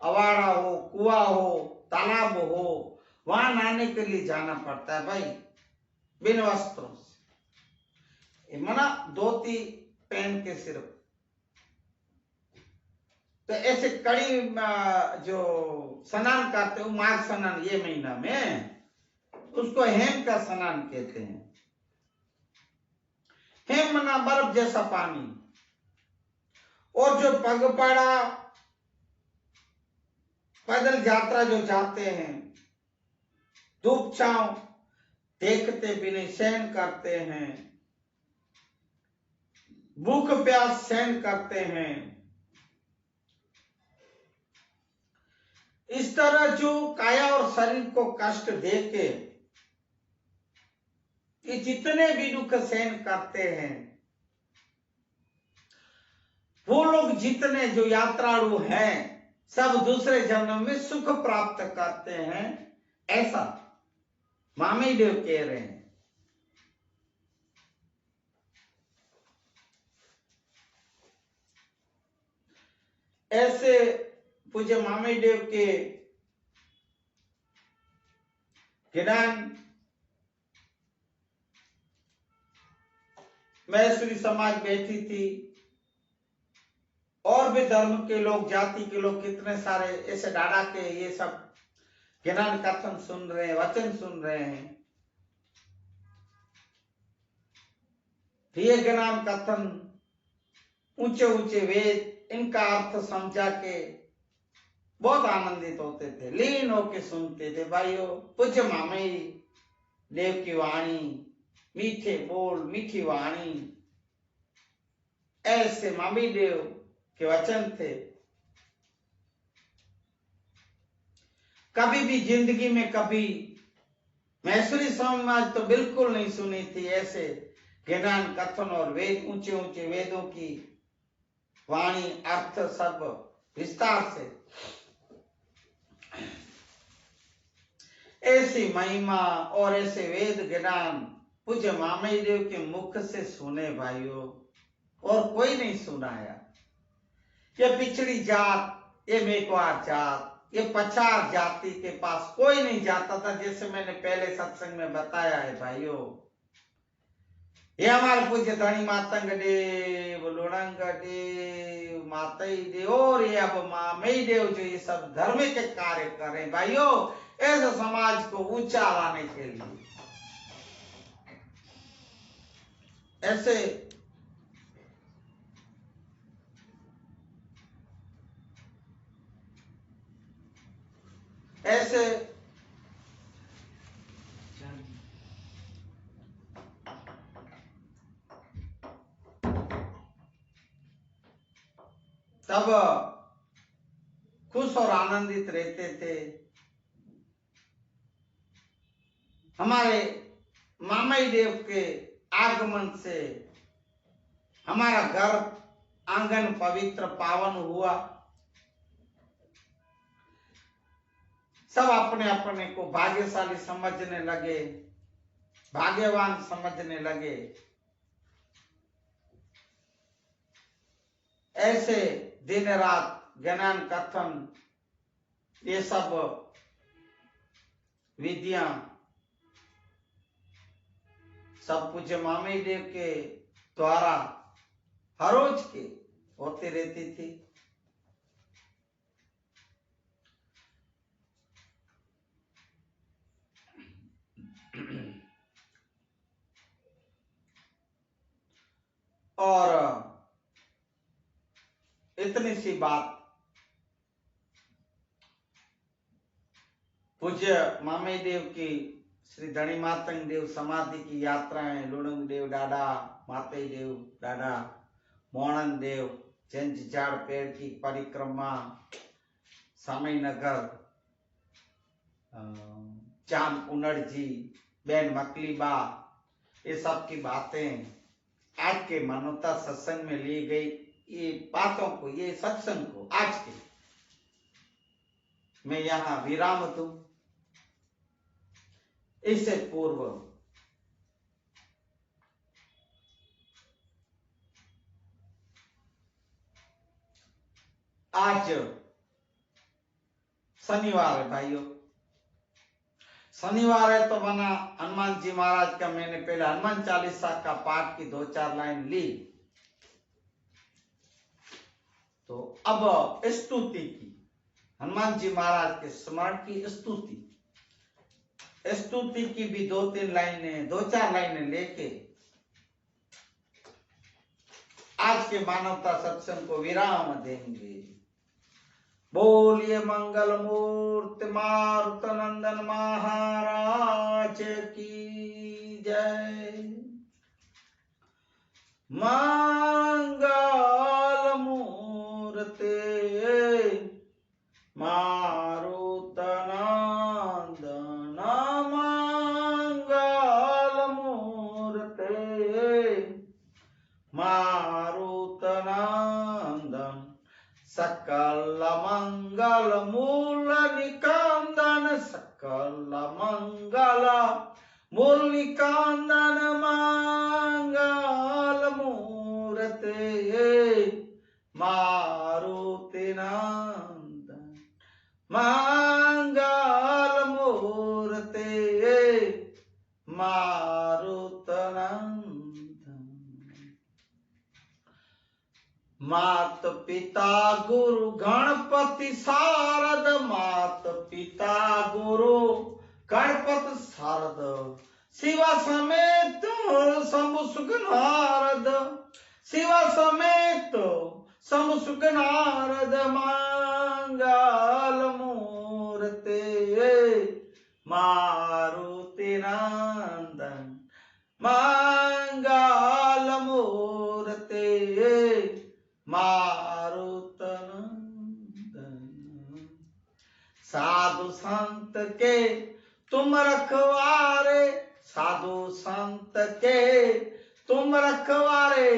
अवाड़ा हो, कुआं हो, तालाब हो, वहां नहाने के लिए जाना पड़ता है भाई, बिन वस्त्रों से, मना धोती पहन के सिर्फ। तो ऐसे कड़ी जो स्नान करते हो, माघ स्नान ये महीना में, उसको हेम का स्नान कहते हैं। हेम मना बर्फ जैसा पानी। और जो पगपाड़ा पैदल यात्रा जो जाते हैं, धूप छांव देखते भी नहीं, सहन करते हैं, भूख प्यास सहन करते हैं, इस तरह जो काया और शरीर को कष्ट देके ये जितने भी दुख सहन करते हैं, वो लोग जितने जो यात्राड़ू हैं, सब दूसरे जन्म में सुख प्राप्त करते हैं, ऐसा मामी देव कह रहे हैं। ऐसे पूज्य मामी देव के ज्ञान महेश्वरी समाज बैठी थी, और भी धर्म के लोग, जाति के लोग, कितने सारे ऐसे डाडा के ये सब ज्ञान कथन सुन रहे हैं, वचन सुन रहे हैं। ये ज्ञान कथन, ऊंचे ऊंचे वेद, इनका अर्थ समझा के बहुत आनंदित होते थे, लीन होके सुनते थे। भाइयों, पूज्य मामे देव की वाणी, मीठे बोल, मीठी वाणी, ऐसे मामी देव के वचन थे। कभी भी जिंदगी में कभी मैसूरी समाज तो बिल्कुल नहीं सुनी थी ऐसे ज्ञान कथन और वेद, ऊंचे ऊंचे वेदों की वाणी, अर्थ सब विस्तार से, ऐसी महिमा और ऐसे वेद ज्ञान पूज्य मामे देव के मुख से सुने भाइयों, और कोई नहीं सुनाया। ये पिछड़ी जात, ये मेघवार जात, ये पछाड़ जाति के पास कोई नहीं जाता था, जैसे मैंने पहले सत्संग में बताया है भाइयों। ये हमारे पूज्य धनी मातंग देव, लुणंग देव, मातई देव और ये अब मामई देव जो ये सब धर्म के कार्य कर रहे हैं भाइयों, ऐसे समाज को ऊंचा लाने के लिए, ऐसे तब खुश और आनंदित रहते थे। हमारे मामई देव के आगमन से हमारा घर आंगन पवित्र पावन हुआ। सब अपने अपने को भाग्यशाली समझने लगे, भाग्यवान समझने लगे। ऐसे दिन रात ज्ञान कथन, ये सब विधियां सब पूज्य मामे देव के द्वारा हर रोज के होती रहती थी। और इतनी सी बात, पूज्य मामे देव की श्री धनी मातंग देव समाधि की यात्राएं, लुणंग देव डाडा, मातई देव डाडा, मोहन देव, जंज झाड़ पेड़ की परिक्रमा, सामई नगर, चांद उनड़ जी, बैन मकलीबा, ये सब की बातें आज के मानवता सत्संग में ली गई। ये बातों को, ये सत्संग को आज के मैं यहां विराम दूं। इससे पूर्व आज शनिवार है भाइयों, शनिवार है तो बना हनुमान जी महाराज का मैंने पहले हनुमान चालीसा का पाठ की 2-4 लाइन ली। तो अब स्तुति की, हनुमान जी महाराज के स्मरण की स्तुति की भी 2-3 लाइनें, 2-4 लाइनें लेके आज के मानवता सत्संग को विराम देंगे। बोलिए मंगल मूर्ति मारुत नंदन महाराज की जय। मंगल मूर्ति मारुत नंदन, मंगल मूर्ति मारुत नंदन, सकल मंगल मूल निकंदन, सकल मंगल मूल निकंदन, मंगल मूर्ति मारुति नंदन, मंगल मूर्ति मारुत नंदन। मात पिता गुरु गणपति शारद, मात पिता गुरु गणपति शारद, शिवा समेत शंभु सुख नारद, शिवा समेत शंभु सुख नारद, मंगल मारुतनंदन। साधु संत के तुम रखवारे, साधु संत के तुम रखवारे,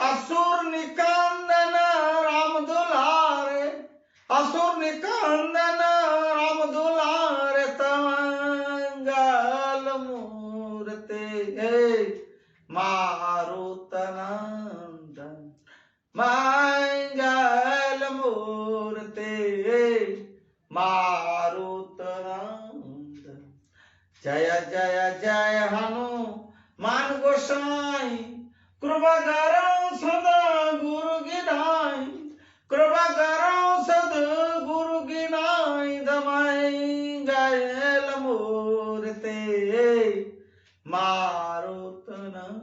असुर निकंदन राम दुलारे, असुर निकंदन राम दुलारे, तमंगल मूर्ते मारुतनंदन, मंगल मूर्ते मारुतनंदन। जय जय जय हनुमान गोसाई, कृपा करो सदा गुरु गिनाई, कृपा करो सदा गुरु गिनाई, मंगल मूर्ते मारुतनंदन।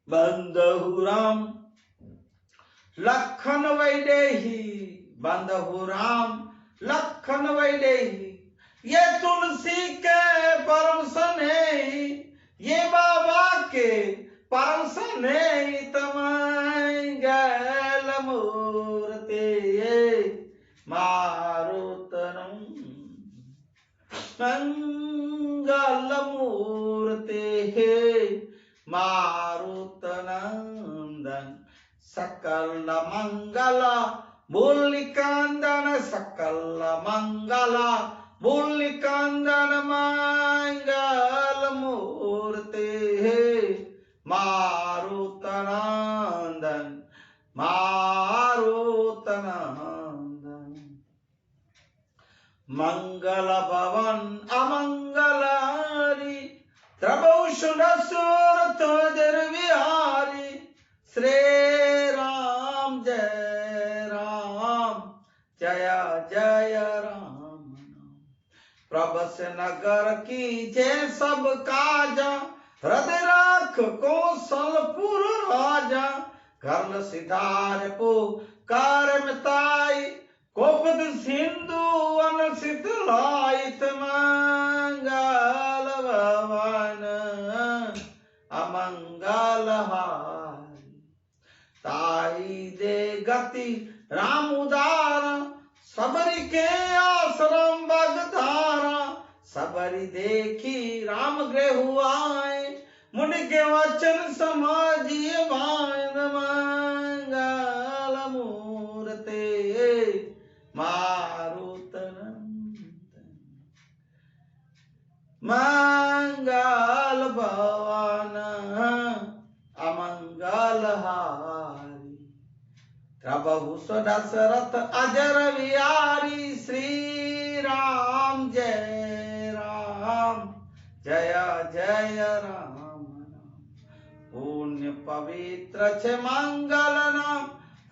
बंदहु राम लखन वैदेही, बंदहु राम लखन वैदेही, ये तुलसी के परम स्नेही, ये बाबा के परम स्नेही, तमंगल मूर्ते मारुतनंदन, मंगल मूर्ते मारुतनंदन। सकल मंगल मूलिकांदन, सकल मंगल मूलिकांदन, मंगल मूर्ते मारुतनंदन, मारुतनंदन। मंगल भवन अमंगलारी, त्रभूषण सूरत विहारी, श्री राम जय राम, जय जय राम। प्रभस नगर की जय सब काजा, हृदय राख कौशलपुर राजा, कर्ल सिधार को कार मिताई, कोपद सिंधु अनसित लाइत, मंगल भवन अमंगल हारी, ताई दे गति राम उदारा, सबरी के आश्रम बगधारा, सबरी देखी राम गृह आए, मुनि के वचन समाजिए भान, मंगल मूर्ते मारुतनंदन, मंगल भवन अमंगल हारी, प्रभु दशरथ अजर विहारी, श्री राम जय राम, जय जय राम। पुण्य पवित्र छे मंगल नाम,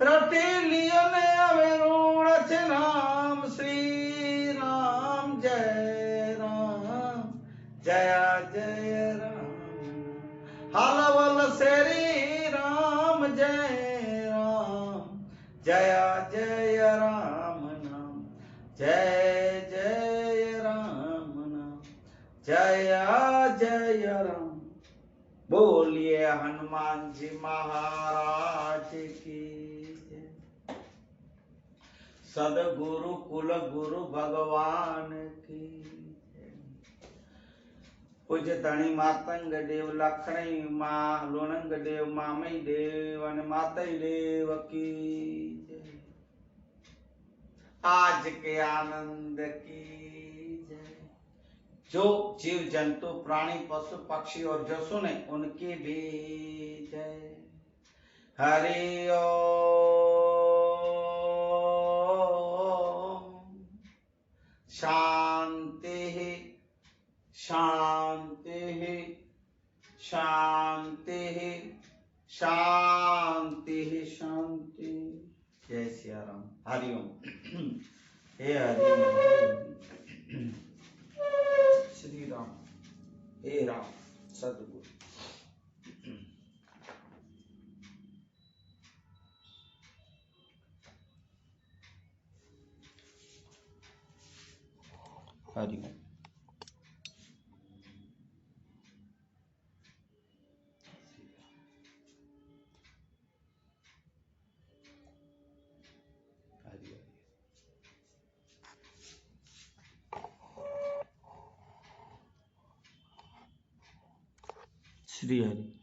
रटे लियन अवरुण छे नाम, श्री राम जय राम, जय जय राम। हलवल श्री राम जय राम, जय जय राम नाम, जय जय राम नाम, जय जय राम। बोलिए हनुमान जी महाराज की जय। सदगुरु कुल गुरु भगवान की जय। पूज्य धनी मातंग देव लखणी माँ लोणंग देव मामई देव और मातई देव की जय। आज के आनंद की जय। जो जीव जंतु प्राणी पशु पक्षी और जो सुने उनकी भी जय। हरि ओम। शांति शांति शांति शांति शांति। जय सिया राम। हरिओम। हे हरि श्री राम, हे राम सद्गुरु। हरिओम। श्री हरि।